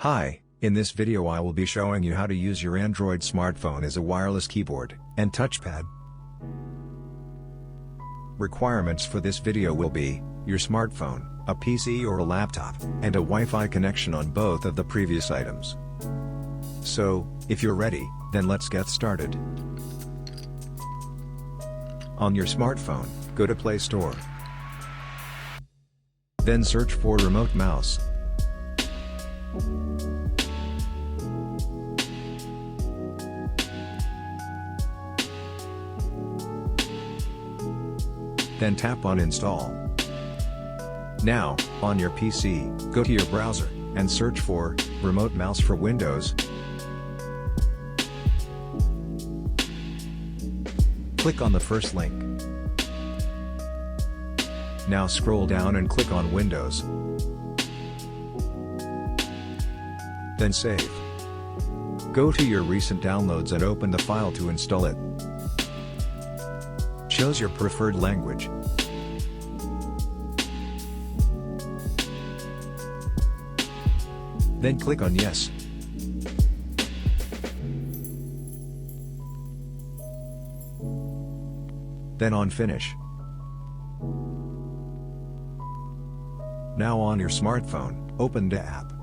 Hi, in this video I will be showing you how to use your Android smartphone as a wireless keyboard and touchpad. Requirements for this video will be your smartphone, a PC or a laptop, and a Wi-Fi connection on both of the previous items. So, if you're ready, then let's get started. On your smartphone, go to Play Store. Then search for Remote Mouse. Then tap on Install. Now, on your PC, go to your browser, and search for Remote Mouse for Windows. Click on the first link. Now scroll down and click on Windows. Then save. Go to your recent downloads and open the file to install it. Choose your preferred language. Then click on Yes. Then on Finish. Now on your smartphone, open the app.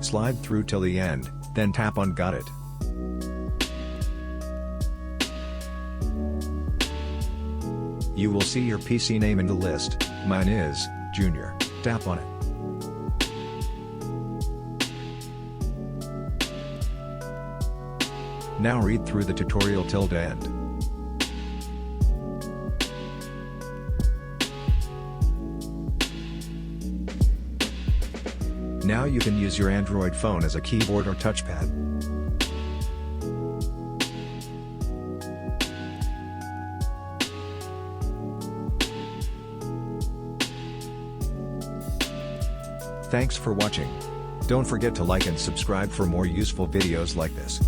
Slide through till the end, then tap on Got It. You will see your PC name in the list. Mine is Junior. Tap on it. Now read through the tutorial till the end. Now you can use your Android phone as a keyboard or touchpad. Thanks for watching. Don't forget to like and subscribe for more useful videos like this.